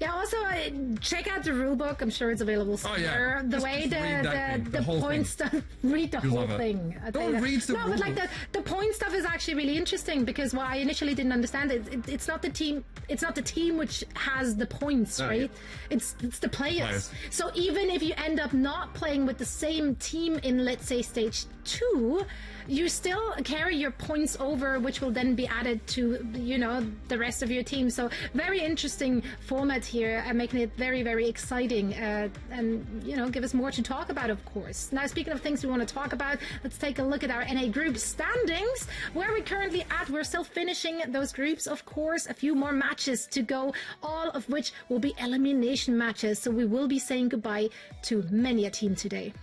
Yeah, also check out the rulebook. I'm sure it's available somewhere. The way the point stuff, read the whole thing. Don't read the No, but like the point stuff is actually really interesting because what I initially didn't understand it's not the team. It's not the team which has the points, right? Yeah. It's the players. So even if you end up not playing with the same team in, let's say, stage 2, you still carry your points over, which will then be added to, you know, the rest of your team. So very interesting format here, and making it very, very exciting, and, you know, give us more to talk about, of course. Now, speaking of things we want to talk about, let's take a look at our NA group standings. Where are we currently at? We're still finishing those groups, of course. A few more matches to go, all of which will be elimination matches. So we will be saying goodbye to many a team today.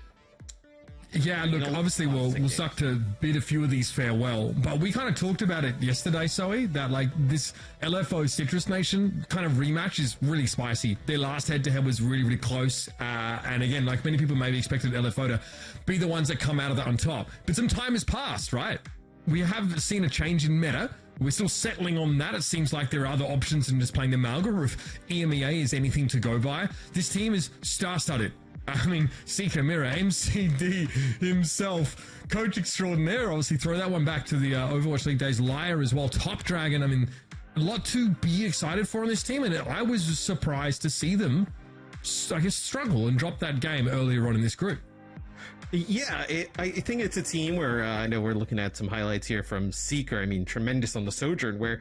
Yeah, look, obviously we'll suck to bid a few of these farewell, but we kind of talked about it yesterday, Zoe, that like this LFO Citrus Nation kind of rematch is really spicy. Their last head-to-head was really, really close, and again, like many people maybe expected LFO to be the ones that come out of that on top, but some time has passed, right? We have seen a change in meta. We're still settling on that. It seems like there are other options than just playing the Malga, or if EMEA is anything to go by. This team is star-studded. I mean, Seeker Mirror, MCD himself, coach extraordinaire. Obviously, throw that one back to the Overwatch League days. Liar as well, Top Dragon. I mean, a lot to be excited for on this team, and I was surprised to see them, I guess, struggle and drop that game earlier on in this group. Yeah, I think it's a team where I know we're looking at some highlights here from Seeker. I mean, tremendous on the Sojourn, where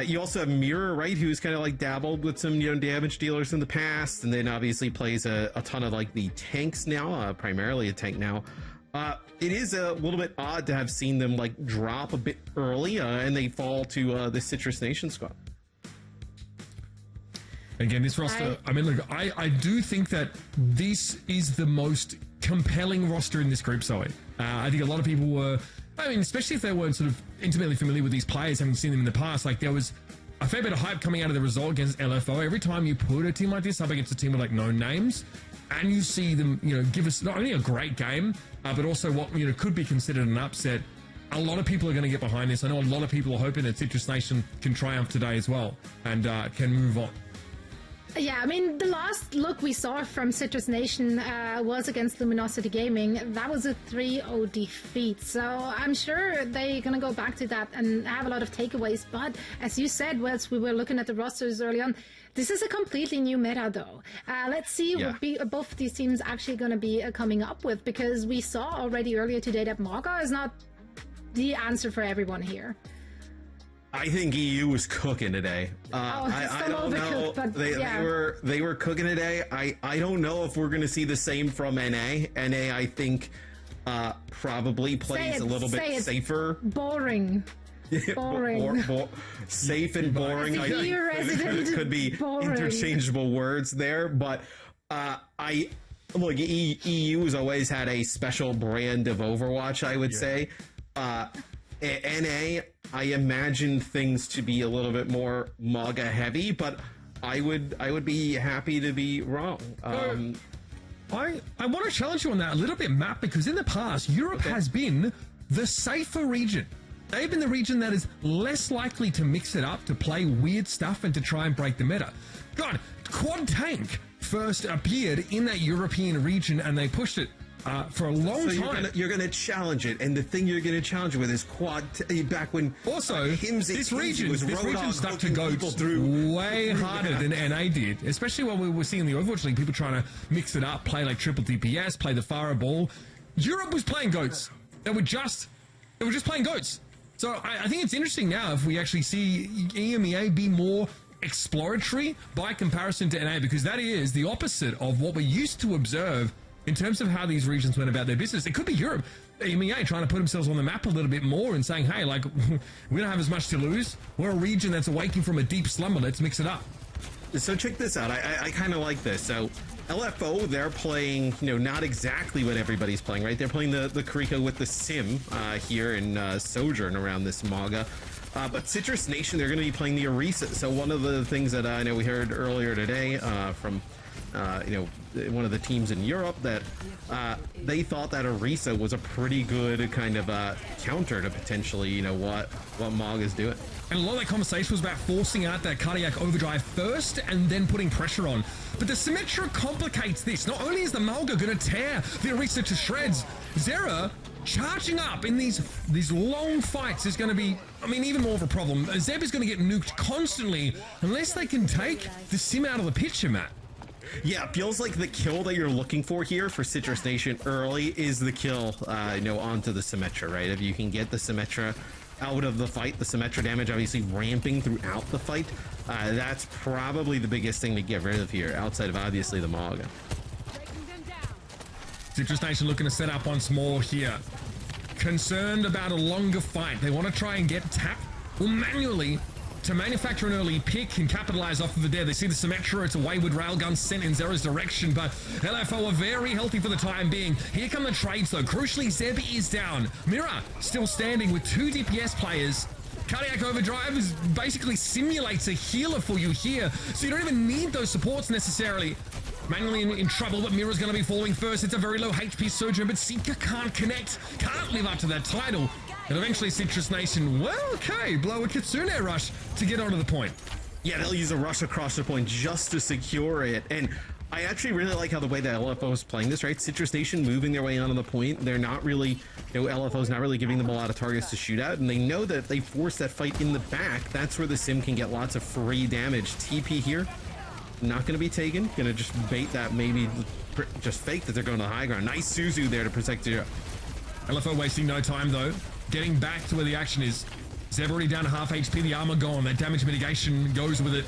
you also have Mirror, right, who's kind of like dabbled with some, you know, damage dealers in the past, and then obviously plays a ton of like the tanks now, primarily a tank now. It is a little bit odd to have seen them like drop a bit early, and they fall to the Citrus Nation squad. Again, this roster, I mean, look, I do think that this is the most compelling roster in this group, Zoe. I think a lot of people were, I mean, especially if they weren't sort of intimately familiar with these players, having seen them in the past, like there was a fair bit of hype coming out of the result against LFO. Every time you put a team like this up against a team with like no names, and you see them, you know, give us not only a great game, but also what, you know, could be considered an upset, a lot of people are going to get behind this. I know a lot of people are hoping that Citrus Nation can triumph today as well and can move on. Yeah, I mean, the last look we saw from Citrus Nation was against Luminosity Gaming. That was a 3-0 defeat. So I'm sure they're going to go back to that and have a lot of takeaways. But as you said, whilst we were looking at the rosters early on, this is a completely new meta, though. Let's see what both of these teams actually going to be coming up with, because we saw already earlier today that Maga is not the answer for everyone here. I think EU was cooking today. I don't know. But they were cooking today. I don't know if we're going to see the same from NA. NA, I think, probably plays a little bit safer. Boring. Boring. Safe and boring. I think could be interchangeable words there. But look, EU has always had a special brand of Overwatch, I would say. NA, I imagine things to be a little bit more MAGA heavy, but I would be happy to be wrong. I want to challenge you on that a little bit, Matt, because in the past, Europe has been the safer region. They've been the region that is less likely to mix it up, to play weird stuff, and to try and break the meta. God, Quad Tank first appeared in that European region, and they pushed it for a long time. You're gonna challenge it, and the thing you're gonna challenge it with is back when also this region stuck to goats way harder than NA did, especially when we were seeing the Overwatch League, people trying to mix it up, play like triple DPS, play the Farah ball. Europe was playing goats. They were just playing goats. So I think it's interesting now if we actually see EMEA be more exploratory by comparison to NA, because that is the opposite of what we used to observe in terms of how these regions went about their business. It could be Europe, EMEA, trying to put themselves on the map a little bit more and saying, hey, like, we don't have as much to lose. We're a region that's awaking from a deep slumber. Let's mix it up. So check this out. I kind of like this. So LFO, they're playing, you know, not exactly what everybody's playing, right? They're playing the Karika with the Sim here in Sojourn around this MAGA. But Citrus Nation, they're going to be playing the Orisa. So one of the things that I know we heard earlier today from one of the teams in Europe that they thought that Orisa was a pretty good kind of counter to potentially, what Mog is doing. And a lot of that conversation was about forcing out that cardiac overdrive first and then putting pressure on. But the Symmetra complicates this. Not only is the Malga going to tear the Orisa to shreds, Zera charging up in these long fights is going to be, even more of a problem. Zeb is going to get nuked constantly unless they can take the Sim out of the picture, Matt. Yeah, it feels like the kill that you're looking for here for Citrus Nation early is the kill, onto the Symmetra, right? If you can get the Symmetra out of the fight, the Symmetra damage obviously ramping throughout the fight, that's probably the biggest thing to get rid of here, outside of obviously the Mog. Citrus Nation looking to set up once more here. Concerned about a longer fight. They want to try and get Tap manually to manufacture an early pick and capitalize off of it there. They see the Symmetra, it's a wayward railgun sent in Zera's direction, but LFO are very healthy for the time being. Here come the trades though. Crucially, Zeb is down. Mira still standing with 2 DPS players. Cardiac Overdrive basically simulates a healer for you here, so you don't even need those supports necessarily. Manually in trouble, but Mira's going to be falling first. It's a very low HP Sojourn, but Seeker can't connect, can't live up to that title. And eventually Citrus Nation, blow a Kitsune rush to get onto the point. Yeah, they'll use a rush across the point just to secure it. And I actually really like how the way that LFO is playing this, right? Citrus Nation moving their way onto the point. They're not really, LFO's not really giving them a lot of targets to shoot at. And they know that if they force that fight in the back, that's where the Sim can get lots of free damage. TP here, not going to be taken. Going to just bait that, maybe just fake that they're going to the high ground. Nice Suzu there to protect Zero. LFO wasting no time though. Getting back to where the action is. Zeb already down to half HP, the armor gone. That damage mitigation goes with it.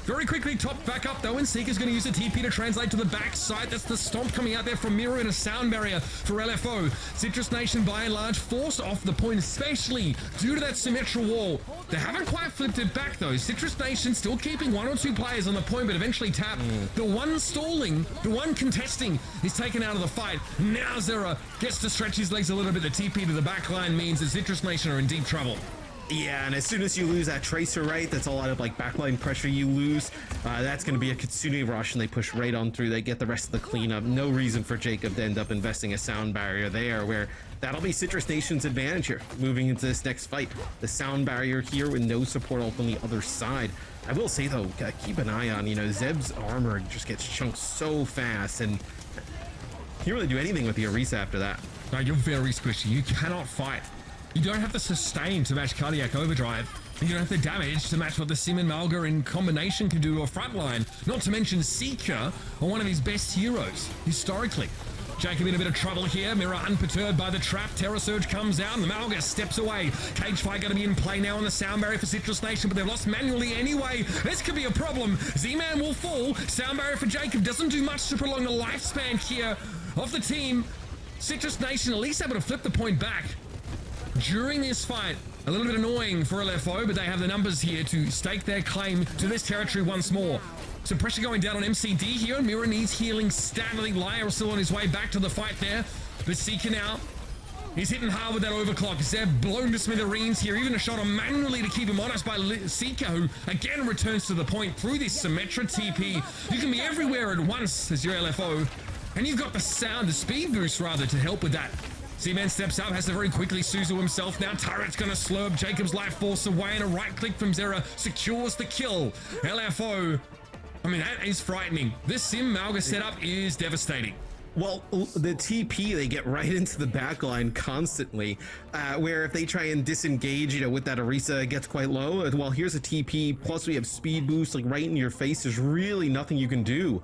Very quickly, top back up though, and Seeker's going to use the TP to translate to the backside. That's the stomp coming out there from Mira and a sound barrier for LFO. Citrus Nation, by and large, forced off the point, especially due to that Symmetra wall. They haven't quite flipped it back though. Citrus Nation still keeping 1 or 2 players on the point, but eventually Tap, the one stalling, the one contesting, is taken out of the fight. Now Zera gets to stretch his legs a little bit. The TP to the back line means that Citrus Nation are in deep trouble. Yeah, and as soon as you lose that Tracer, right, that's a lot of backline pressure you lose. That's going to be a Kitsune rush, and they push right on through. They get the rest of the cleanup. No reason for Jacob to end up investing a sound barrier there, where that'll be Citrus Nation's advantage here, moving into this next fight. The sound barrier here with no support ult on the other side. I will say, though, keep an eye on, Zeb's armor just gets chunked so fast, and you can't really do anything with the Orisa after that. No, you're very squishy. You cannot fight. You don't have the sustain to match Cardiac Overdrive. You don't have the damage to match what the Sim and Malga in combination can do to a frontline. Not to mention Seeker are one of his best heroes, historically. Jacob in a bit of trouble here. Mira unperturbed by the trap. Terror Surge comes out and the Malga steps away. Cage fight going to be in play now on the sound barrier for Citrus Nation, but they've lost manually anyway. This could be a problem. Z-Man will fall. Sound barrier for Jacob doesn't do much to prolong the lifespan here of the team. Citrus Nation at least able to flip the point back during this fight. A little bit annoying for LFO, but they have the numbers here to stake their claim to this territory once more. Some pressure going down on MCD here, and Mira needs healing stat. I think Lyra is still on his way back to the fight there, but Seeker now, he's hitting hard with that overclock. Zeb blown to smithereens here, even a shot on manually to keep him honest by Seeker, who again returns to the point through this Symmetra TP. You can be everywhere at once as your LFO, and you've got the speed boost rather, to help with that. Z-Man steps up, has to very quickly Suzu himself. Now Turret's going to slurp Jacob's life force away, and a right click from Zera secures the kill. LFO, that is frightening. This Sim Malga setup is devastating. Well, the TP, they get right into the backline constantly, where if they try and disengage, with that Orisa, it gets quite low. Well, here's a TP, plus we have speed boost, right in your face. There's really nothing you can do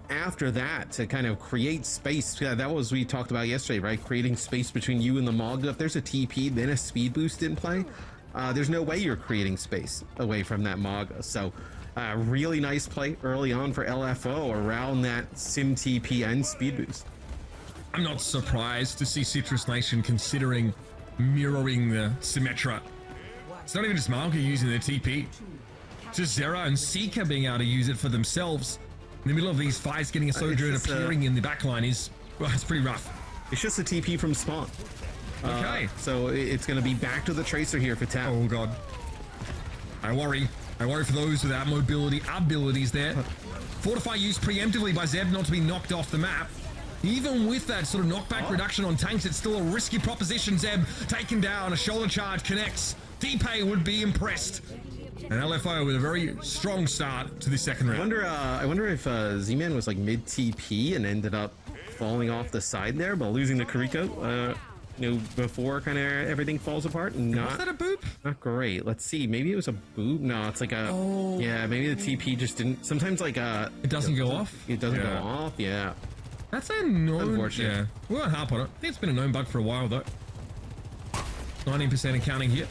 after that to kind of create space. Yeah, that was we talked about yesterday, right? Creating space between you and the Malga. If there's a TP, then a speed boost in play, there's no way you're creating space away from that Malga. So really nice play early on for LFO around that Sim TP and speed boost. I'm not surprised to see Citrus Nation considering mirroring the Symmetra. It's not even just Malga using their TP. Just Zera and Seeker being able to use it for themselves. In the middle of these fights, getting a Sojourn appearing in the backline is, it's pretty rough. It's just a TP from spawn. Okay. So it's going to be back to the Tracer here for Tap. Oh, God. I worry. I worry for those without mobility abilities there. Fortify used preemptively by Zeb not to be knocked off the map. Even with that sort of knockback reduction on tanks, it's still a risky proposition. Zeb taken down, a shoulder charge connects. T-Pay would be impressed. And LFO with a very strong start to the second round. I wonder if Z-Man was like mid TP and ended up falling off the side there, but losing the Kariko, before kind of everything falls apart. Was that a boop? Not great. Let's see. Maybe it was a boop. No, it's like a. Oh. Yeah, maybe the TP just didn't. Sometimes like it doesn't go off. It doesn't go off. Yeah. That's a known. Unfortunate. Yeah, we won't harp on it. I think it's been a known bug for a while though. 19% accounting here.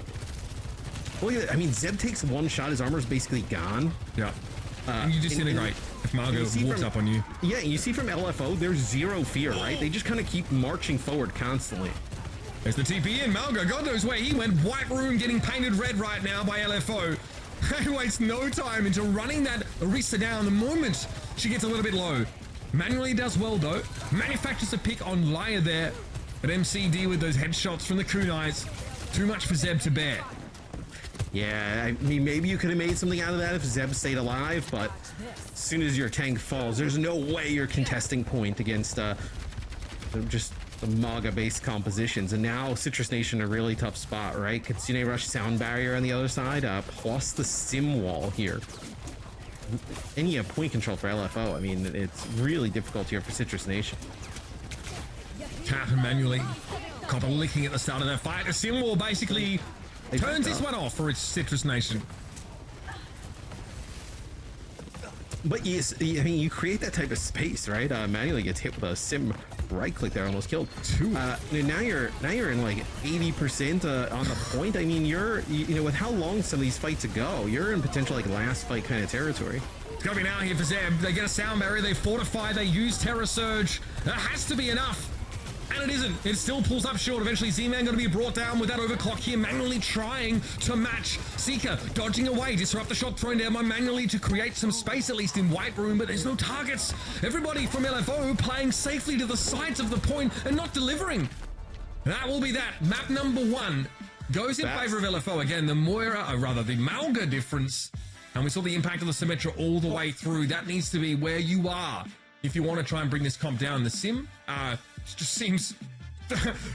Well, yeah, I mean, Zeb takes one shot, his armor's basically gone. Yeah. And you disintegrate if Margot walks up on you. Yeah, you see from LFO, there's zero fear, right? They just kind of keep marching forward constantly. There's the TP in. Malgo, God knows where he went. White room getting painted red right now by LFO. He wastes no time into running that Orisa down the moment she gets a little bit low. Manually does well though. Manufactures a pick on Lyre there. But MCD with those headshots from the kunais. Too much for Zeb to bear. Yeah, I mean, maybe you could have made something out of that if Zeb stayed alive, but as soon as your tank falls, there's no way you're contesting point against just the Maga-based compositions. And now Citrus Nation a really tough spot, right? Kitsune Rush Sound Barrier on the other side, plus the Sim Wall here. And you have point control for LFO. I mean, it's really difficult here for Citrus Nation. Cap and manually. Copper licking at the start of that fight. The Sim Wall basically turns this one off for its Citrus Nation. But yes, I mean, you create that type of space, right? Manually gets hit with a Sim right click there, almost killed. Now you're in like 80% on the point. I mean, with how long some of these fights go, you're in potential like last fight kind of territory. It's going to be now here for Zeb. They get a sound barrier, they fortify, they use Terror Surge. That has to be enough. And it isn't. It still pulls up short. Eventually, Z-Man going to be brought down with that overclock here, manually trying to match. Seeker dodging away, disrupt the shot thrown down by manually to create some space, at least in White Room, but there's no targets. Everybody from LFO playing safely to the sides of the point and not delivering. That will be that. Map number 1 goes in favor of LFO. Again, the the Malga difference. And we saw the impact of the Symmetra all the way through. That needs to be where you are if you want to try and bring this comp down. The Sim, just seems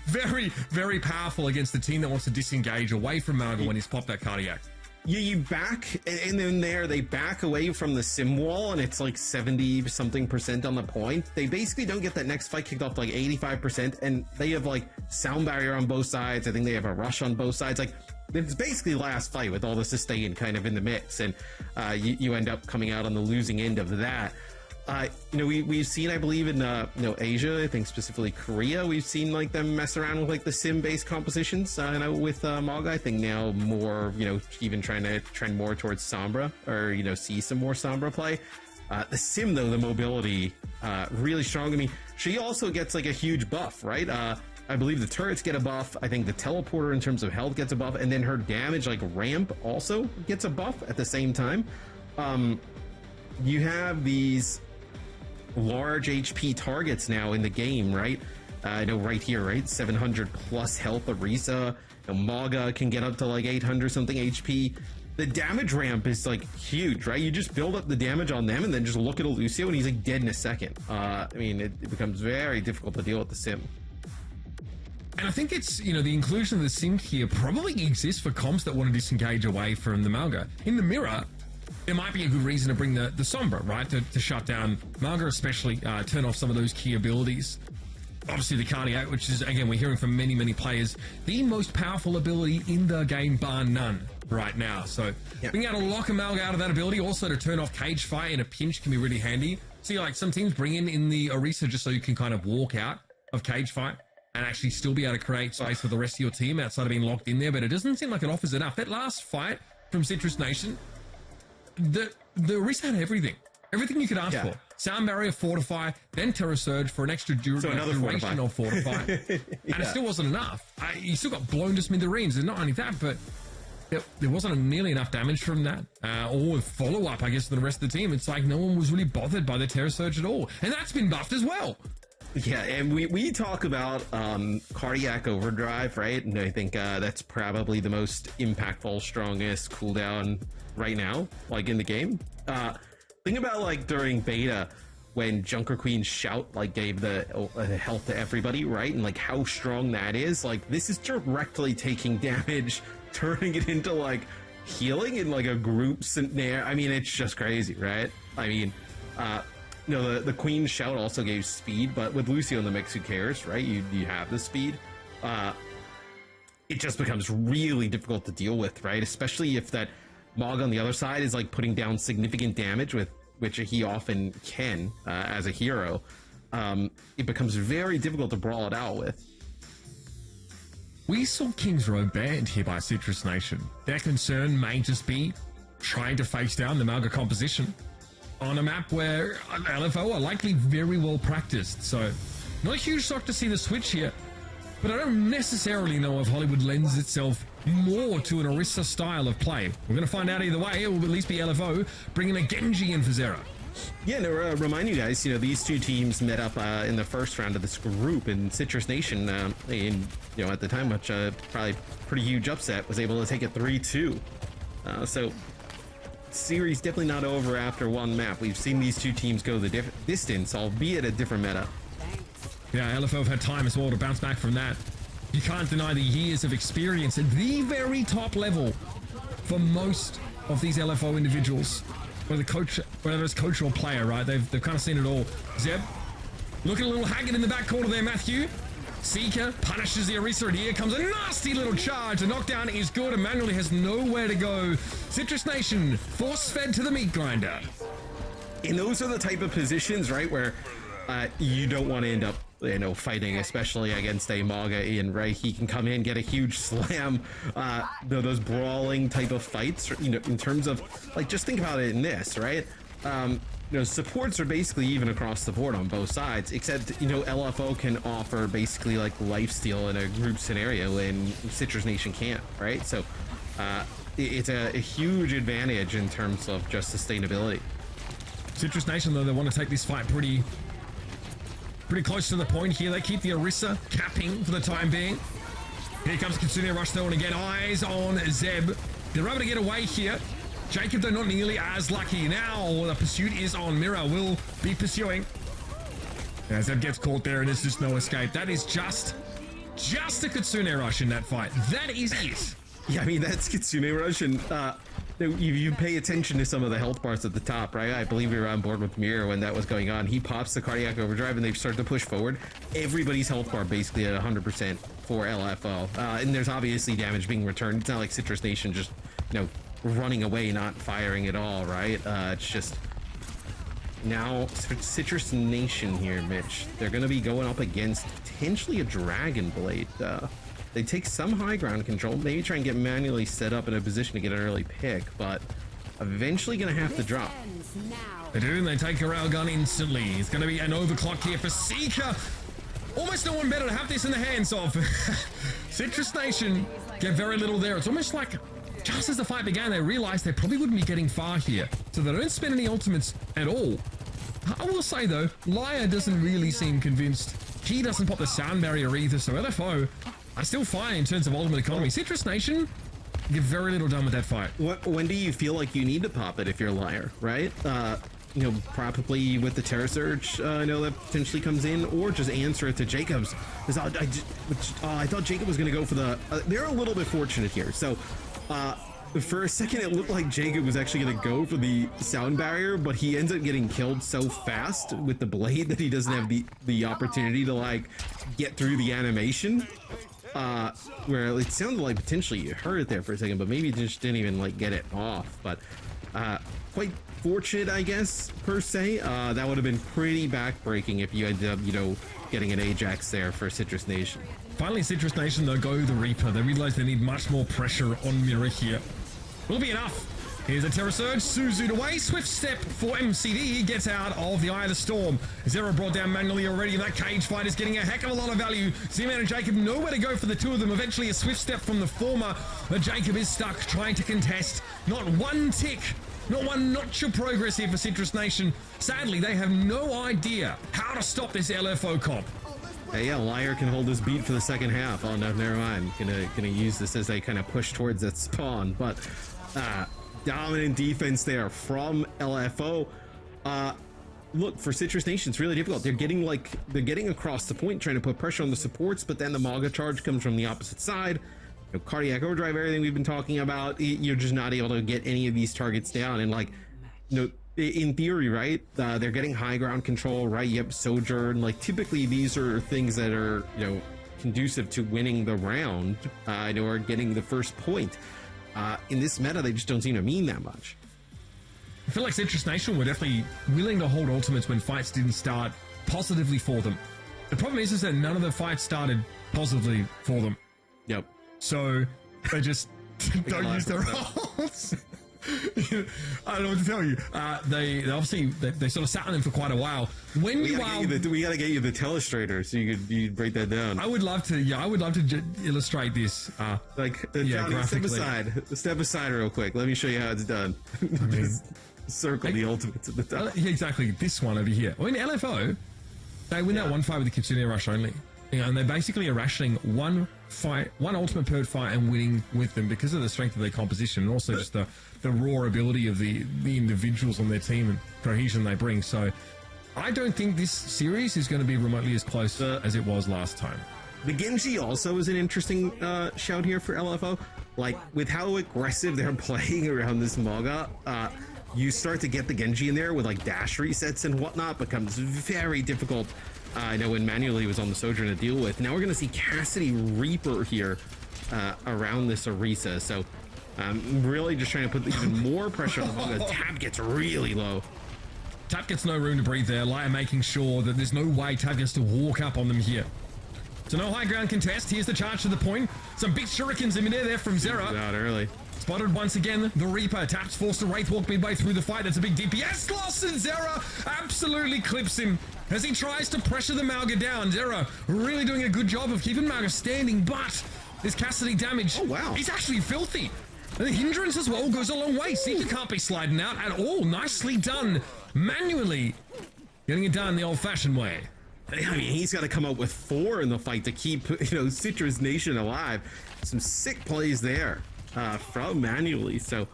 very, very powerful against the team that wants to disengage away from Malga when he's popped that cardiac. You back, and then they back away from the Sim Wall, and it's like 70-something% on the point. They basically don't get that next fight kicked off to like 85%, and they have like sound barrier on both sides. I think they have a rush on both sides. Like, it's basically last fight with all the sustain kind of in the mix, and you end up coming out on the losing end of that. We've seen, I believe, in Asia, I think specifically Korea, we've seen like them mess around with like the sim-based compositions. With Maga, I think now more, even trying to trend more towards Sombra, or see some more Sombra play. The sim though, the mobility, really strong. I mean, she also gets like a huge buff, right? I believe the turrets get a buff. I think the teleporter in terms of health gets a buff, and then her damage like ramp also gets a buff at the same time. You have these large HP targets now in the game, right? I know right here, right? 700 plus health Orisa. Maga can get up to like 800 something HP. The damage ramp is like huge, right? You just build up the damage on them and then just look at Lucio and he's like dead in a second. I mean, it becomes very difficult to deal with the sim. And I think it's, the inclusion of the sim here probably exists for comps that want to disengage away from the Malga. In the mirror, there might be a good reason to bring the Sombra, right? To shut down Malga, especially turn off some of those key abilities. Obviously the cardiac, which is, again, we're hearing from many, many players, the most powerful ability in the game, bar none, right now. So being able to lock a Malga out of that ability, also to turn off cage fire in a pinch can be really handy. See, like some teams bring in the Orisa just so you can kind of walk out of cage fight and actually still be able to create space for the rest of your team outside of being locked in there, but it doesn't seem like it offers enough. That last fight from Citrus Nation, the Orisa had everything you could ask for. Sound barrier, fortify, then Terror Surge for an extra duration of fortify. And it still wasn't enough. You still got blown to smithereens. And not only that, but there wasn't nearly enough damage from that. Or follow-up, I guess, for the rest of the team. It's like no one was really bothered by the Terror Surge at all. And that's been buffed as well. Yeah, and we talk about cardiac overdrive, right? And I think that's probably the most impactful, strongest cooldown right now, like in the game. Think about like during beta when Junker Queen's shout like gave the health to everybody, right? And like how strong that is. Like this is directly taking damage, turning it into like healing in like a group scenario. I mean, it's just crazy, right? I mean, you know, the Queen's shout also gave speed, but with Lucio in the mix, who cares, right? You have the speed. It just becomes really difficult to deal with, right? Especially if that Mog on the other side is like putting down significant damage, with which he often can as a hero. It becomes very difficult to brawl it out with. We saw King's Row banned here by Citrus Nation. Their concern may just be trying to face down the Malga composition on a map where LFO are likely very well practiced. So not a huge shock to see the switch here, but I don't necessarily know if Hollywood lends itself more to an Orisa style of play. We're going to find out either way. It will at least be LFO bringing a Genji in for Zera. Yeah, no, remind you guys, you know, these two teams met up in the first round of this group, and Citrus Nation, in, you know, at the time, which probably pretty huge upset, was able to take it 3-2. So series definitely not over after one map. We've seen these two teams go the distance, albeit a different meta. Yeah, LFO have had time as well to bounce back from that. You can't deny the years of experience at the very top level for most of these LFO individuals. Whether it's coach or player, right? They've kind of seen it all. Zeb, looking a little haggard in the back corner there, Matthew. Seeker punishes the Orisa, and here comes a nasty little charge. The knockdown is good, and Manually has nowhere to go. Citrus Nation force-fed to the meat grinder. And those are the type of positions, right, where you don't want to end up, you know, fighting, especially against a Maga Ian, right? He can come in, get a huge slam. Those brawling type of fights, you know, in terms of, like, just think about it in this, right? You know, supports are basically even across the board on both sides, except, you know, LFO can offer basically like lifesteal in a group scenario, and Citrus Nation can't, right? So it's a huge advantage in terms of just sustainability. Citrus Nation, though, they want to take this fight pretty close to the point here. They keep the Orisa capping for the time being. Here comes Kitsune Rush though, and again, eyes on Zeb. They're able to get away here. Jacob, though, not nearly as lucky. Now the pursuit is on. Mira will be pursuing. As Zeb gets caught there, and there's just no escape. That is just a Kitsune Rush in that fight. That is it. Yeah, I mean, that's Kitsune Rush, and you pay attention to some of the health bars at the top, right? I believe we were on board with Mira when that was going on. He pops the cardiac overdrive, and they start to push forward. Everybody's health bar basically at 100% for LFO, and there's obviously damage being returned. It's not like Citrus Nation just, you know, running away, not firing at all, right? It's just now Citrus Nation here, Mitch. They're going to be going up against potentially a Dragon Blade. They take some high ground control, maybe try and get Manually set up in a position to get an early pick, but eventually going to have to drop. They do, and they take a railgun instantly. It's going to be an overclock here for Seeker. Almost no one better to have this in the hands of. Citrus Nation get very little there. It's almost like just as the fight began, they realized they probably wouldn't be getting far here, so they don't spend any ultimates at all. I will say though, Liar doesn't really seem convinced. He doesn't pop the sound barrier either, so LFO are still fine in terms of ultimate economy. Citrus Nation get very little done with that fight. When do you feel like you need to pop it if you're Liar, right? You know, probably with the Terra Surge, I know that potentially comes in, or just answer it to Jacobs. I thought Jacob was going to go for the... they're a little bit fortunate here, so... for a second, it looked like Jacob was actually going to go for the sound barrier, but he ends up getting killed so fast with the blade that he doesn't have the opportunity to, like, get through the animation. Where it sounded like potentially you heard it there for a second, but maybe just didn't even, like, get it off. But quite fortunate, I guess, per se. That would have been pretty backbreaking if you ended up, you know, getting an Ajax there for Citrus Nation. Finally, Citrus Nation, though, go the Reaper. They realize they need much more pressure on Mira here. Will be enough. Here's a Terra Surge. Suzu'd away. Swift step for MCD. He gets out of the Eye of the Storm. Zero brought down manually already. That cage fight is getting a heck of a lot of value. Z-Man and Jacob nowhere to go for the two of them. Eventually, a swift step from the former. But Jacob is stuck trying to contest. Not one tick Not one notch of progress here for Citrus Nation. Sadly, they have no idea how to stop this LFO comp. Yeah, Liar can hold his beat for the second half. Oh no, never mind. Gonna use this as they kind of push towards that spawn. But dominant defense there from LFO. Look, for Citrus Nation, it's really difficult. They're getting across the point, trying to put pressure on the supports, but then the Maga charge comes from the opposite side. You know, cardiac overdrive, everything we've been talking about. You're just not able to get any of these targets down. And like, you know, in theory, right? They're getting high ground control, right? Yep, Sojourn. Like, typically these are things that are, you know, conducive to winning the round, or getting the first point. In this meta, they just don't seem to mean that much. I feel like Citrus Nation were definitely willing to hold ultimates when fights didn't start positively for them. The problem is that none of the fights started positively for them. Yep. So they just don't use their ults. I don't know what to tell you. They obviously they sort of sat on them for quite a while. We gotta get you the telestrator so you break that down. I would love to. Yeah, I would love to illustrate this. Johnny, step aside real quick. Let me show you how it's done. I mean, circle the ultimates at the top. Yeah, exactly. This one over here. Well, in LFO, they win that one fight with the Kitsune Rush only. You know, and they basically are rationing one ultimate per fight and winning with them because of the strength of their composition and also just the raw ability of the individuals on their team and cohesion they bring. So I don't think this series is going to be remotely as close as it was last time. The Genji also is an interesting shout here for LFO. Like, with how aggressive they're playing around this Maga, you start to get the Genji in there with like dash resets and whatnot, becomes very difficult. I know when manually was on the Sojourn to deal with. Now we're going to see Cassidy Reaper here around this Orisa. So really just trying to put even more pressure on the Maga. Tab gets really low. Tab gets no room to breathe there. Liar making sure that there's no way Tab gets to walk up on them here. So no high ground contest. Here's the charge to the point. Some big shurikens in midair there from Zera. Out early. Spotted once again, the Reaper. Tap's forced to Wraith Walk midway through the fight. That's a big DPS loss, and Zera absolutely clips him as he tries to pressure the Mauga down. Zera really doing a good job of keeping Mauga standing, but this Cassidy damage is actually filthy. And the hindrance as well goes a long way. Seeker can't be sliding out at all. Nicely done. Manually getting it done the old-fashioned way. I mean, he's got to come up with 4 in the fight to keep, Citrus Nation alive. Some sick plays there from Manually. So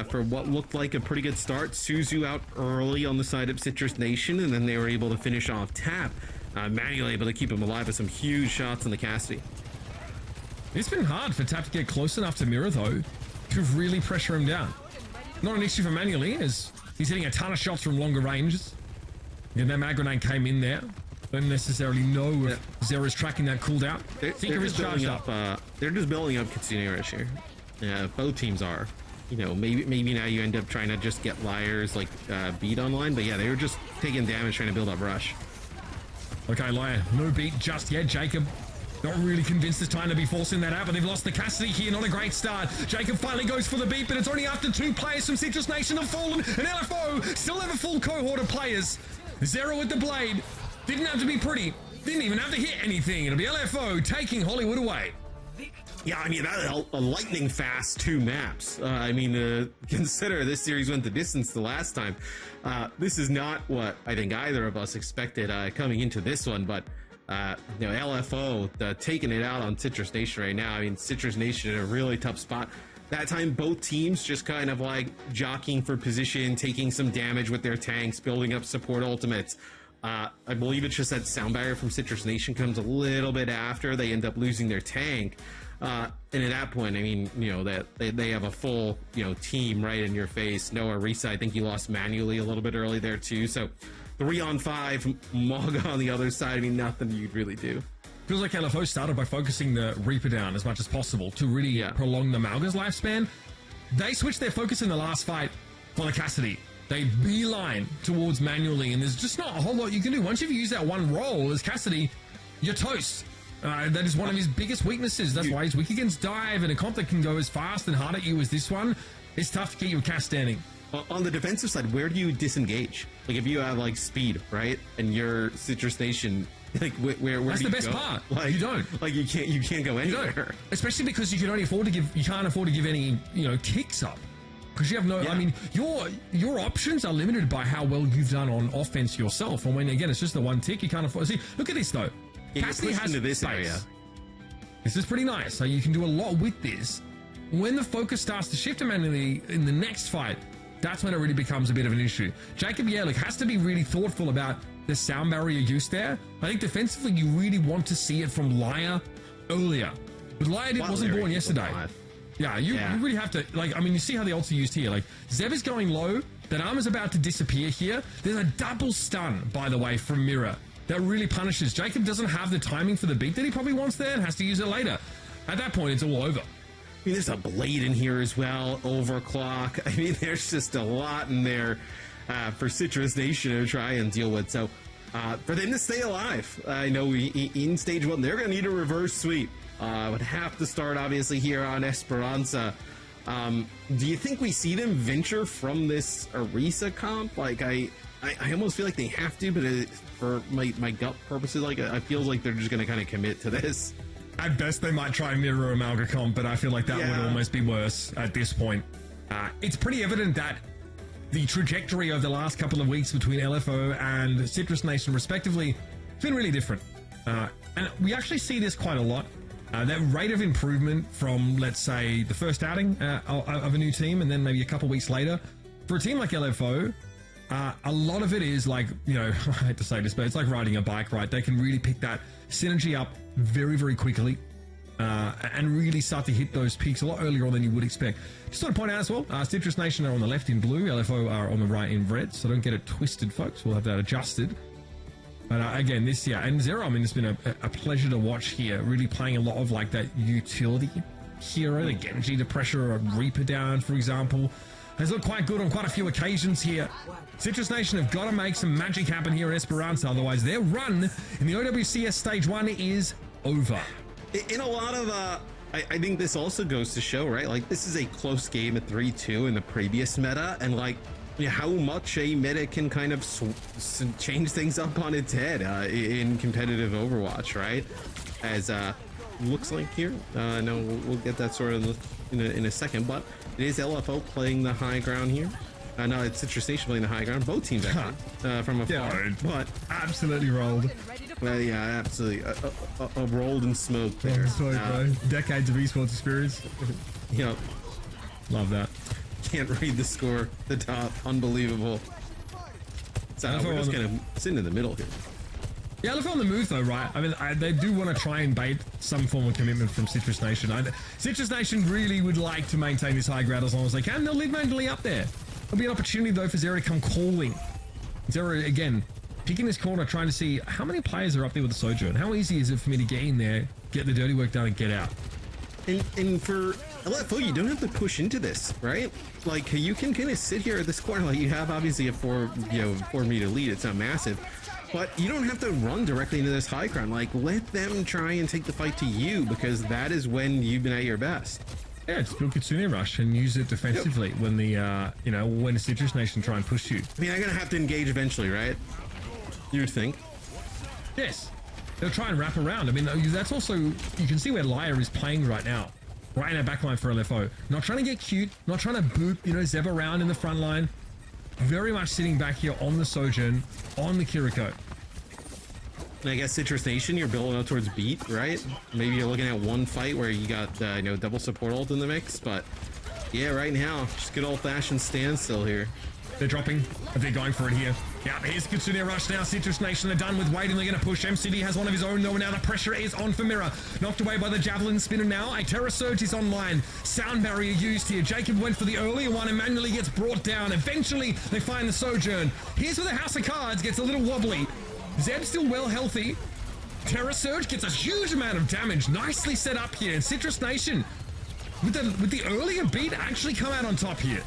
for what looked like a pretty good start, Suzu out early on the side of Citrus Nation, and then they were able to finish off Tap. Manually able to keep him alive with some huge shots on the Cassidy. It's been hard for Tap to get close enough to Mirror, though, to really pressure him down. Not an issue for Manually, as he's hitting a ton of shots from longer ranges. Again, that mag grenade came in there. Don't necessarily know if Zera's tracking that cooldown. Seeker is charged up. They're just building up Kitsune Rush here. Yeah, both teams are. Maybe now you end up trying to just get Liars like beat online, but yeah, they were just taking damage trying to build up Rush. Okay, Liar, no beat just yet. Jacob not really convinced this time to be forcing that out, but they've lost the Cassidy here. Not a great start. Jacob finally goes for the beat, but it's only after 2 players from Citrus Nation have fallen, and LFO still have a full cohort of players. Zero with the blade. Didn't have to be pretty. Didn't even have to hit anything. It'll be LFO taking Hollywood away. Yeah, I mean, a lightning fast 2 maps. Consider this series went the distance the last time. This is not what I think either of us expected coming into this one, but LFO taking it out on Citrus Nation right now. I mean, Citrus Nation in a really tough spot. That time, both teams just kind of like jockeying for position, taking some damage with their tanks, building up support ultimates. I believe it's just that sound barrier from Citrus Nation comes a little bit after they end up losing their tank. And at that point, I mean, that they have a full, team right in your face. No Orisa, I think he lost Manually a little bit early there too. So 3-on-5, Maga on the other side. I mean, nothing you'd really do. Feels like LFO started by focusing the Reaper down as much as possible to really prolong the Mauga's lifespan. They switched their focus in the last fight for the Cassidy. They beeline towards Manually, and there's just not a whole lot you can do. Once you've used that one roll as Cassidy, you're toast. That is one of his biggest weaknesses. That's why he's weak against dive, and a comp that can go as fast and hard at you as this one, it's tough to keep your cast standing. On the defensive side, where do you disengage? Like, if you have, like, speed, right, and you're Citrus Nation, like, where that's do you the best go? part. Like, you don't. Like, you can't go anywhere. Especially because you can't afford to give any, ticks up. Because you have no, I mean, your options are limited by how well you've done on offense yourself. And when, again, it's just the one tick, you can't afford. See, look at this, though. Cassidy has into this area. This is pretty nice. So you can do a lot with this. When the focus starts to shift manually in the next fight, that's when it really becomes a bit of an issue. Jacob, yeah, has to be really thoughtful about the sound barrier use there. I think defensively, you really want to see it from Liar earlier. But Liar wasn't born yesterday. Yeah, you really have to, I mean, you see how the ults are used here. Zeb is going low. That arm is about to disappear here. There's a double stun, by the way, from Mirror. That really punishes. Jacob doesn't have the timing for the beat that he probably wants there and has to use it later. At that point, it's all over. I mean, there's a blade in here as well, overclock. I mean, there's just a lot in there for Citrus Nation to try and deal with. So for them to stay alive, I know in stage 1, they're going to need a reverse sweep. Would have to start, obviously, here on Esperanza. Do you think we see them venture from this Orisa comp? I almost feel like they have to, but for my gut purposes, I feel like they're just going to kind of commit to this. At best, they might try and mirror Amalga comp, but I feel like that would almost be worse at this point. It's pretty evident that the trajectory of the last couple of weeks between LFO and Citrus Nation, respectively, has been really different. And we actually see this quite a lot. That rate of improvement from, let's say, the first outing of a new team and then maybe a couple weeks later, for a team like LFO, a lot of it is I hate to say this, but it's like riding a bike, right? They can really pick that synergy up very, very quickly and really start to hit those peaks a lot earlier on than you would expect. Just want to point out as well, Citrus Nation are on the left in blue, LFO are on the right in red, so don't get it twisted, folks. We'll have that adjusted. But again, and Zero, I mean, it's been a pleasure to watch here, really playing a lot of that utility hero, the Genji, the pressure a Reaper down, for example, has looked quite good on quite a few occasions here. Citrus Nation have got to make some magic happen here in Esperanza, otherwise their run in the OWCS Stage 1 is over. In a lot of, I think this also goes to show, right? This is a close game at 3-2 in the previous meta, and how much a meta can kind of change things up on its head in competitive Overwatch, right? As looks like here, no, we'll get that sort of in a second, but it is LFO playing the high ground here. No, it's Citrus Nation playing the high ground. Both teams actually from afar, but absolutely rolled. Well, yeah, absolutely a rolled and smoked there. Bro. Decades of esports experience. Yep, love that. Can't read the score. The top, unbelievable. So we're just gonna sit in the middle here. Yeah, look on the move though, right? I mean, they do want to try and bait some form of commitment from Citrus Nation. Citrus Nation really would like to maintain this high ground as long as they can. They'll live manually up there. There'll be an opportunity though for Zero to come calling. Zero again, picking this corner, trying to see how many players are up there with the Sojourn. How easy is it for me to get in there, get the dirty work done, and get out? And for LFO, you don't have to push into this, right? You can kind of sit here at this corner. You have obviously a 4 meter lead. It's not massive, but you don't have to run directly into this high ground. Let them try and take the fight to you, because that is when you've been at your best. Yeah, just build Kitsune Rush and use it defensively when the when the Citrus Nation try and push you. I mean, I'm gonna have to engage eventually, right? You would think. Yes, they'll try and wrap around. I mean, that's also, you can see where Liar is playing right now. Right in our back line for LFO. Not trying to get cute, not trying to boot, Zeb around in the front line. Very much sitting back here on the Sojourn, on the Kiriko. And I guess Citrus Nation, you're building up towards beat, right? Maybe you're looking at one fight where you got, double support ult in the mix, but yeah, right now, just good old-fashioned standstill here. They're dropping. They're going for it here. Yeah, here's Kitsune Rush now. Citrus Nation are done with waiting. They're going to push. MCD has one of his own, though. Now the pressure is on for Mirror. Knocked away by the Javelin Spinner now. A Terra Surge is online. Sound barrier used here. Jacob went for the earlier one and manually gets brought down. Eventually, they find the Sojourn. Here's where the House of Cards gets a little wobbly. Zeb still well healthy. Terra Surge gets a huge amount of damage. Nicely set up here. And Citrus Nation, with the earlier beat, actually come out on top here.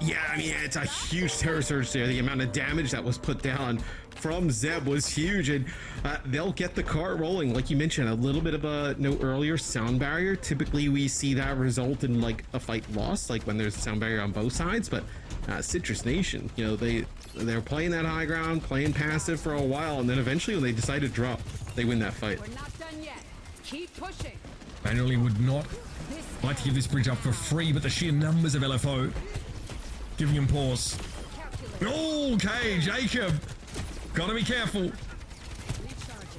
Yeah, I mean, it's a huge Terror Surge there. The amount of damage that was put down from Zeb was huge, and they'll get the cart rolling. Like you mentioned, a little bit of a earlier sound barrier. Typically, we see that result in a fight loss, when there's a sound barrier on both sides. But Citrus Nation, they're playing that high ground, playing passive for a while, and then eventually when they decide to drop, they win that fight. We're not done yet. Keep pushing. Manually would not like to give this bridge up for free, but the sheer numbers of LFO giving him pause. Okay, Jacob. Gotta be careful.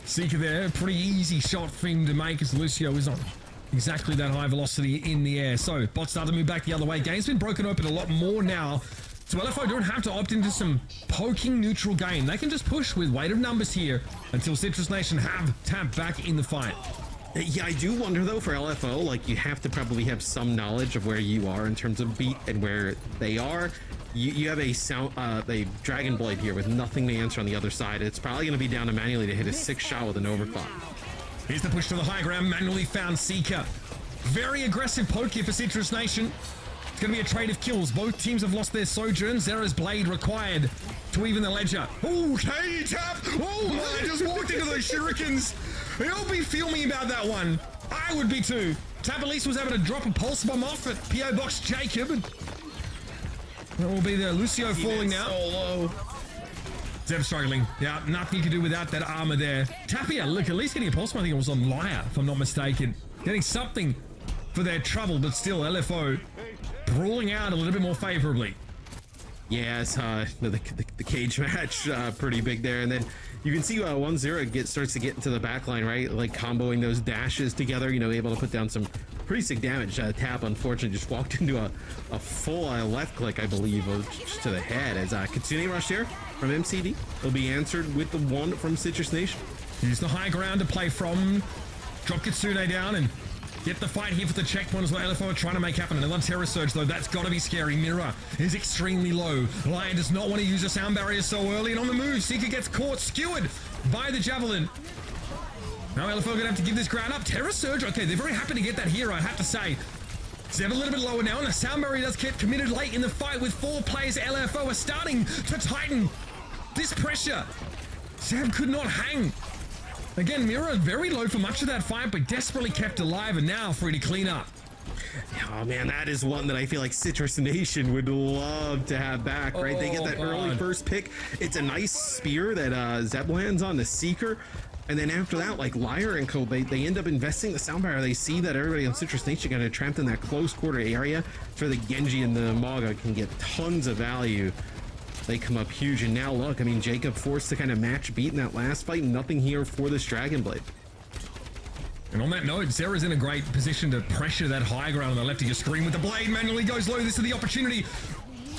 Seeker there, pretty easy shot for him to make as Lucio is on exactly that high velocity in the air. So, bots start to move back the other way. Game's been broken open a lot more now. So LFO don't have to opt into some poking neutral game. They can just push with weight of numbers here until Citrus Nation have tapped back in the fight. Yeah, I do wonder though for LFO, like you have to probably have some knowledge of where you are in terms of beat and where they are. You have a Dragon Blade here with nothing to answer on the other side. It's probably going to be down to manually to hit a 6 shot with an overclock. Here's the push to the high ground, manually found Seeker. Very aggressive poke here for Citrus Nation. It's going to be a trade of kills. Both teams have lost their Sojourn. Zera's Blade required to even the ledger. Okay, tap. Oh my, just walked into those shurikens. You'll be filming about that one. I would be too. Tap at least was able to drop a pulse bomb off at PO Box Jacob. And that will be the Lucio falling now. Solo. Zeb struggling. Yeah, nothing you can do without that armor there. Tapia, look, at least getting a pulse bomb. I think it was on Liar, if I'm not mistaken. Getting something for their trouble, but still LFO brawling out a little bit more favorably. Yes, the cage match pretty big there, and then you can see 1-0 starts to get into the back line, right? Like comboing those dashes together, you know, able to put down some pretty sick damage. Tap, unfortunately, just walked into a full left click, I believe, just to the head. As Kitsune rush here from MCD will be answered with the one from Citrus Nation. Use the high ground to play from. Drop Kitsune down and get the fight here for the checkpoint as well. LFO are trying to make happen. Another Terror Surge, though. That's got to be scary. Mirror is extremely low. Lion does not want to use a sound barrier so early. And on the move, Seeker gets caught, skewered by the Javelin. Now LFO are going to have to give this ground up. Terror Surge. Okay, they're very happy to get that here, I have to say. Zeb a little bit lower now, and the sound barrier does get committed late in the fight with 4 players. LFO are starting to tighten this pressure. Zeb could not hang. Again, Mirror very low for much of that fight, but desperately kept alive, and now free to clean up. Oh man, that is one that I feel like Citrus Nation would love to have back, right? They get that early first pick. It's a nice spear that Zeb lands on the Seeker. And then after that, like Liar and co, they end up investing the sound barrier. They see that everybody on Citrus Nation got trapped in that close quarter area, so the Genji and the Maga can get tons of value. They come up huge, and now look, I mean, Jacob forced to kind of match beat in that last fight. Nothing here for this Dragon Blade. And on that note, Zera's in a great position to pressure that high ground on the left of your screen with the blade. Manually goes low. This is the opportunity.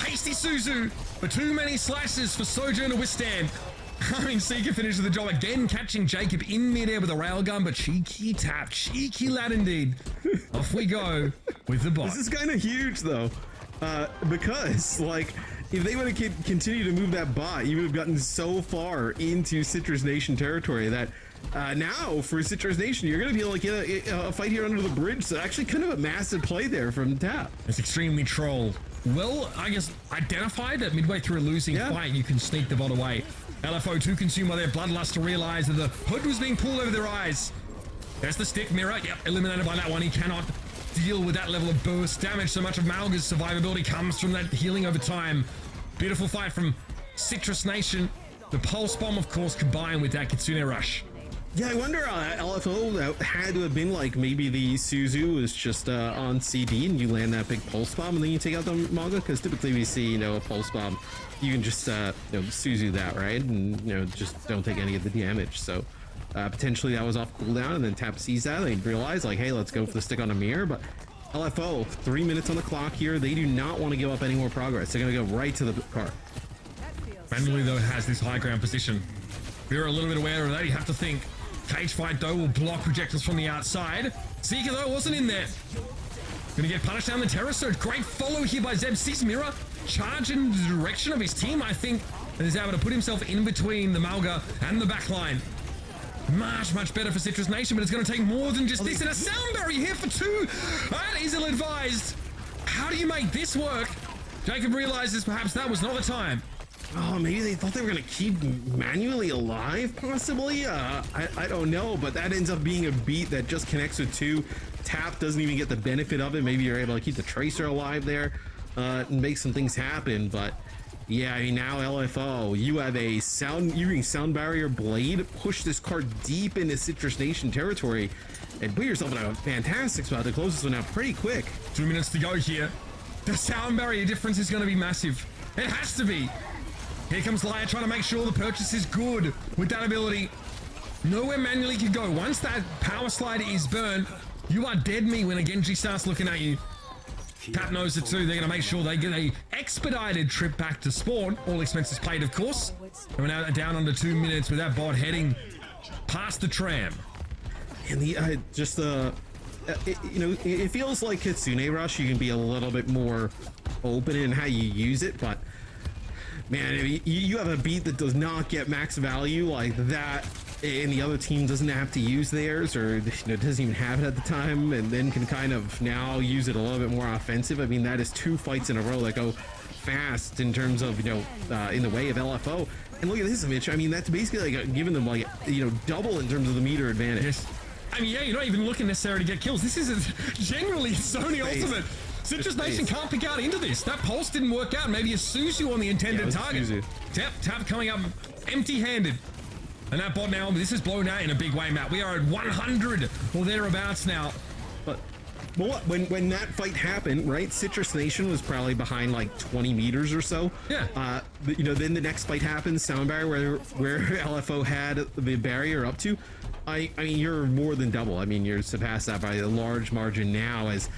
Hasty Suzu, but too many slashes for Sojourn to withstand. I mean, Seeker finishes the job again, catching Jacob in midair with a railgun, but cheeky tap, cheeky lad indeed. Off we go with the bot. This is kind of huge, though, because, like, if they would have continued to move that bot, you would have gotten so far into Citrus Nation territory that now for Citrus Nation, you're going to be able to get a fight here under the bridge. So actually kind of a massive play there from Tap. It's extremely troll. Well, I guess identified that midway through a losing fight, you can sneak the bot away. LFO too consumed by their bloodlust to realize that the hood was being pulled over their eyes. There's the stick Mirror. Yep, eliminated by that one. He cannot deal with that level of burst damage. So much of Malga's survivability comes from that healing over time. Beautiful fight from Citrus Nation. The pulse bomb, of course, combined with that Kitsune rush. Yeah, I wonder LFO had to have been like maybe the Suzu was just on CD and you land that big pulse bomb and then you take out the Maga, because typically we see, you know, a pulse bomb, you can just Suzu that, right, and just don't take any of the damage. So potentially that was off cooldown, and then Tap sees that and they realize like, hey, let's go for the stick on a mirror. But LFO, 3 minutes on the clock here. They do not want to give up any more progress. They're gonna go right to the car. Manually though has this high ground position. We're a little bit aware of that. You have to think. Cage fight though will block projectiles from the outside. Seeker though wasn't in there. Gonna get punished down the Terror Surge. Great follow here by Zeb. Sees Mirror charge in the direction of his team, I think, and is able to put himself in between the Malga and the backline. Much better for Citrus Nation, but it's going to take more than just this. And a sound barrier here for 2. That is ill-advised. How do you make this work? Jacob realizes perhaps that was not the time. Oh, maybe they thought they were going to keep manually alive, possibly? I don't know, but that ends up being a beat that just connects with 2. Tap doesn't even get the benefit of it. Maybe you're able to keep the Tracer alive there and make some things happen, but yeah, I mean, now LFO, you have a sound barrier blade, push this card deep into Citrus Nation territory and put yourself in a fantastic spot to close this one out pretty quick. 2 minutes to go here. The sound barrier difference is going to be massive. It has to be. Here comes Liar trying to make sure the purchase is good with that ability. Nowhere manually can go. Once that power slide is burned, you are dead meat when a Genji starts looking at you. Tap knows it too. They're going to make sure they get a expedited trip back to spawn. All expenses paid, of course. And we're now down under 2 minutes with that bot heading past the tram. And the it feels like Kitsune Rush, you can be a little bit more open in how you use it, but man, if you have a beat that does not get max value like that, and the other team doesn't have to use theirs, or doesn't even have it at the time, and then can kind of now use it a little bit more offensive. I mean, that is 2 fights in a row that go fast in terms of in the way of LFO. And look at this, Mitch. I mean, that's basically like giving them like double in terms of the meter advantage. Yes. I mean, yeah, you're not even looking necessarily to get kills. This is generally Sony Ultimate. Citrus Nation can't pick out into this. That pulse didn't work out. Maybe a Suzu on the intended target. Tap coming up empty-handed. And that bot now, this is blown out in a big way, Matt. We are at 100 or thereabouts now. But when that fight happened, right, Citrus Nation was probably behind like 20 meters or so. Yeah. Then the next fight happens, sound barrier, where LFO had the barrier up to. I mean, you're more than double. I mean, you're surpassed that by a large margin now as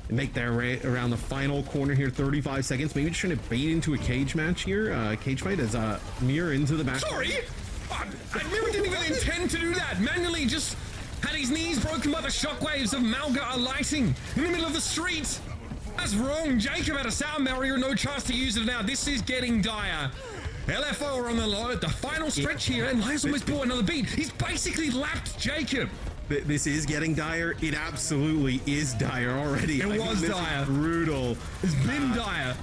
they make their way around the final corner here, 35 seconds. Maybe just trying to bait into a cage match here, cage fight as Mirror into the back. Sorry! Mirror didn't even intend to do that. Manually just had his knees broken by the shockwaves of Malga alighting in the middle of the street. That's wrong. Jacob had a sound barrier, no chance to use it now. This is getting dire. LFO are on the final stretch here, and Liar's almost bought another beat. He's basically lapped Jacob. This is getting dire. It absolutely is dire already. It was dire. Brutal. It's been dire.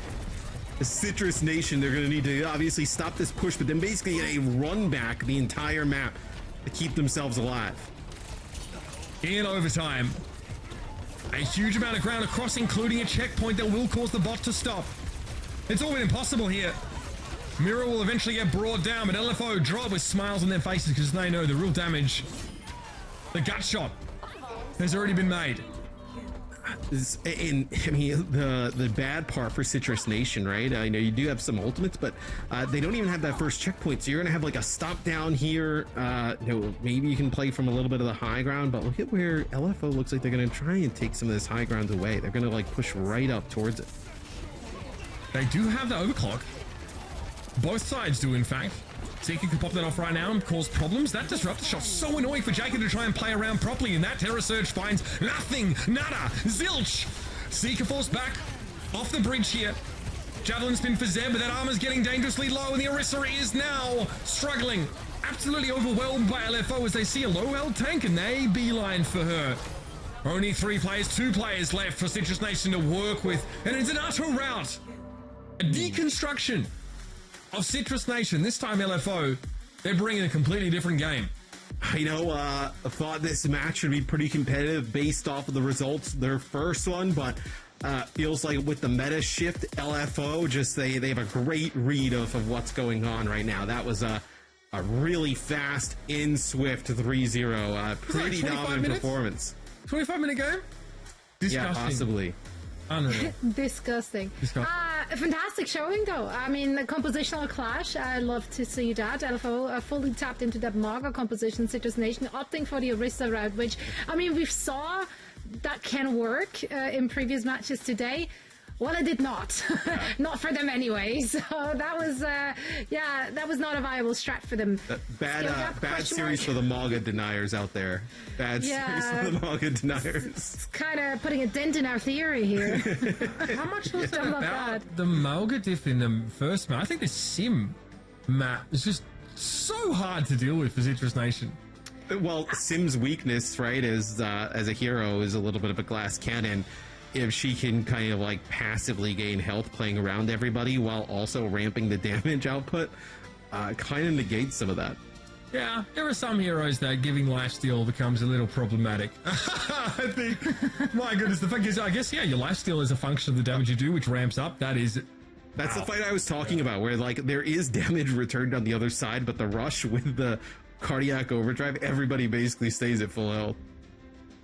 The Citrus Nation, they're going to need to obviously stop this push, but then basically get a run back the entire map to keep themselves alive. In overtime, a huge amount of ground across, including a checkpoint that will cause the bot to stop. It's all been impossible here. Mirror will eventually get brought down, but LFO drop with smiles on their faces because they know the real damage, the gut shot, has already been made. And I mean, the bad part for Citrus Nation, right? I know you do have some ultimates, but they don't even have that first checkpoint. So you're gonna have like a stop down here. Maybe you can play from a little bit of the high ground, but look at where LFO looks like they're gonna try and take some of this high ground away. They're gonna like push right up towards it. They do have the overclock. Both sides do, in fact. Seeker can pop that off right now and cause problems. That disruptor shot so annoying for Jacob to try and play around properly, and that Terror Surge finds nothing, nada, zilch. Seeker forced back off the bridge here. Javelin spin for Zeb, but that armor's getting dangerously low, and the Orisa is now struggling. Absolutely overwhelmed by LFO as they see a low-held tank, and they beeline for her. Only 2 players left for Citrus Nation to work with, and it's an utter rout. A deconstruction of Citrus Nation. This time LFO, they're bringing a completely different game. I thought this match would be pretty competitive based off of the results, their first one, but feels like with the meta shift, LFO they have a great read of what's going on right now. That was a really fast in Swift 3-0, pretty dominant performance. 25-minute game? Disgusting. Yeah, possibly. Unreal. Disgusting. Fantastic showing though. I mean, the compositional clash. I love to see that. LFO fully tapped into that Maga composition. Citrus Nation opting for the Orisa route, which, I mean, we saw that can work in previous matches today. Well, it did not. Not for them anyway. So that was, that was not a viable strat for them. Bad series for the Maga deniers out there. Bad series for the Maga deniers. It's kind of putting a dent in our theory here. How much was that about the Maga diff in the first match? I think the Sim map is just so hard to deal with for Citrus Nation. Well, Sim's weakness, right, as a hero is a little bit of a glass cannon. If she can kind of like passively gain health playing around everybody while also ramping the damage output, kind of negates some of that. Yeah, there are some heroes that giving lifesteal becomes a little problematic. I think, my goodness, the fact is, I guess, your lifesteal is a function of the damage you do, which ramps up. That's the fight I was talking about, where like there is damage returned on the other side, but the rush with the cardiac overdrive, everybody basically stays at full health.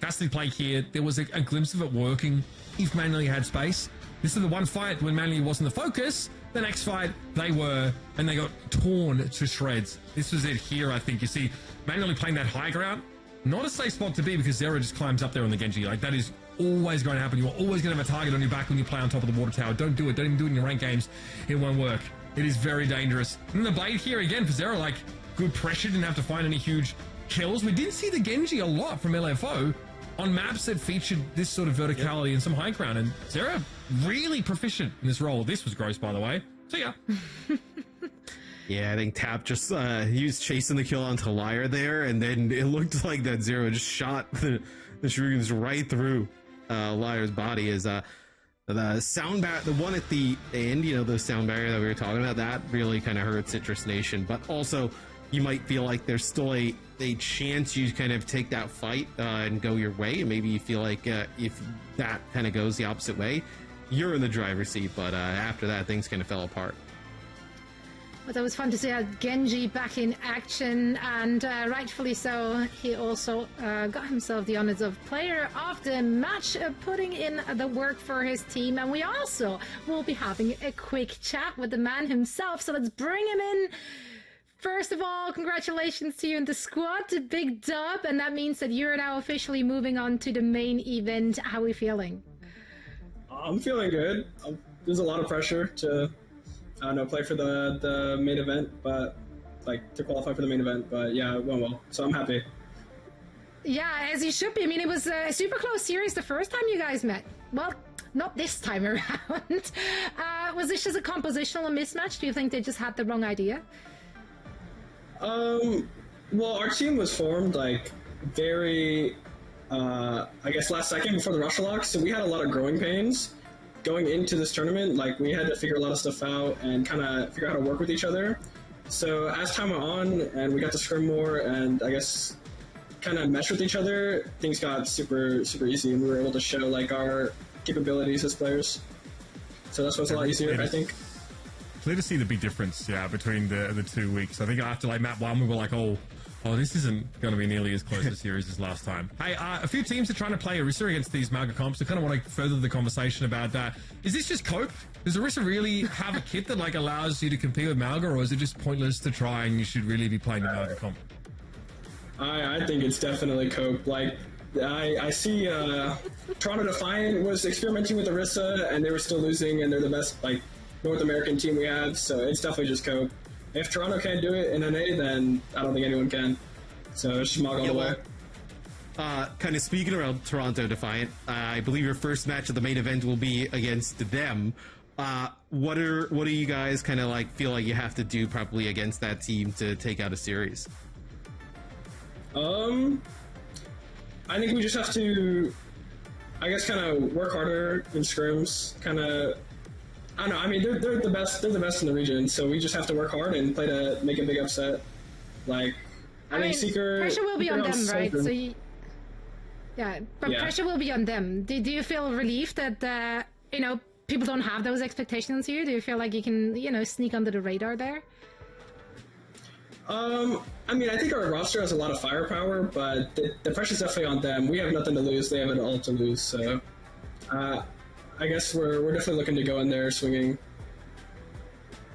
Fantastic play here. There was a glimpse of it working if manually had space. This is the one fight when Manly wasn't the focus. The next fight, they were, and they got torn to shreds. This was it here, I think. You see, Manly playing that high ground. Not a safe spot to be because Zero just climbs up there on the Genji. Like, that is always going to happen. You're always going to have a target on your back when you play on top of the water tower. Don't do it. Don't even do it in your ranked games. It won't work. It is very dangerous. And the Blade here again for Zero, like, good pressure. Didn't have to find any huge kills. We did see the Genji a lot from LFO on maps that featured this sort of verticality and some high ground. And Zero really proficient in this role. This was gross, by the way. See ya. Yeah, I think Tap just he was chasing the kill onto Liar there, and then it looked like that Zero just shot the shurikens right through Liar's body. Is the sound bar, the one at the end, you know, the sound barrier that we were talking about, that really kind of hurt Citrus Nation. But also, you might feel like there's still a chance you kind of take that fight and go your way, and maybe you feel like if that kind of goes the opposite way, you're in the driver's seat. But after that, things kind of fell apart. But it was fun to see Genji back in action, and rightfully so. He also got himself the honors of player of the match, putting in the work for his team. And we also will be having a quick chat with the man himself. So let's bring him in. First of all, congratulations to you and the squad, the big dub. And that means that you're now officially moving on to the main event. How are we feeling? I'm feeling good. There's a lot of pressure to play for the main event, but like to qualify for the main event. But yeah, it went well, so I'm happy. Yeah, as you should be. I mean, it was a super close series the first time you guys met. Well, not this time around. Was this just a compositional mismatch? Do you think they just had the wrong idea? Well, our team was formed like very, I guess last second before the rush lock, so we had a lot of growing pains. Going into this tournament, like, we had to figure a lot of stuff out and kind of figure out how to work with each other. So as time went on and we got to scrim more and I guess kind of mesh with each other, things got super easy, and we were able to show like our capabilities as players. So that's what's a lot easier, I think. Clear to see the big difference, yeah, between the 2 weeks. I think after like map 1, we were like, oh, this isn't going to be nearly as close a series as last time. Hey, a few teams are trying to play Orisa against these Malga comps. I kind of want to further the conversation about that. Is this just cope? Does Orisa really have a kit that like allows you to compete with Malga, or is it just pointless to try and you should really be playing the Malga comp? I think it's definitely cope. Like, I see Toronto Defiant was experimenting with Orisa and they were still losing, and they're the best like North American team we have, so it's definitely just cope. If Toronto can't do it in NA, then I don't think anyone can. So it's Schmog all the way. Kind of speaking around Toronto Defiant, I believe your first match of the main event will be against them. What do you guys kind of like feel like you have to do probably against that team to take out a series? I think we just have to, I guess, kind of work harder in scrims. Kind of, I don't know. I mean, they're the best. They're the best in the region. So we just have to work hard and play to make a big upset. Like, I think Seeker. Pressure will be on them, right? So pressure will be on them. Do you feel relieved that people don't have those expectations here? Do you feel like you can sneak under the radar there? I mean, I think our roster has a lot of firepower, but the pressure's definitely on them. We have nothing to lose. They have it all to lose. So, I guess we're definitely looking to go in there swinging.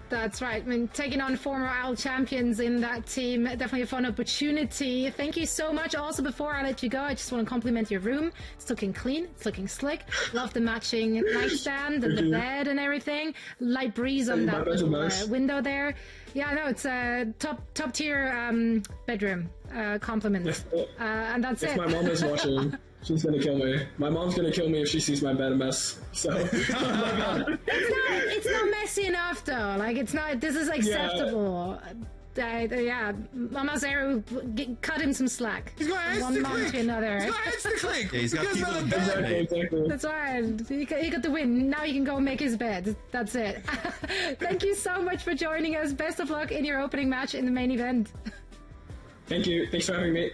That's right. I mean, taking on former IL champions in that team, definitely a fun opportunity. Thank you so much. Also, before I let you go, I just want to compliment your room. It's looking clean. It's looking slick. Love the matching nightstand and the bed and everything. Light breeze on that window there. Yeah, no, it's a top tier bedroom. Compliment. And that's it. If my mom is watching, she's gonna kill me. My mom's gonna kill me if she sees my bed a mess. So it's not messy enough though. Like, it's not. This is acceptable. Yeah, Mama Zero cut him some slack. He's got one mom to another. He's got extra click. Yeah, he's got people in bed. Exactly. That's right. He got the win. Now he can go make his bed. That's it. Thank you so much for joining us. Best of luck in your opening match in the main event. Thank you. Thanks for having me.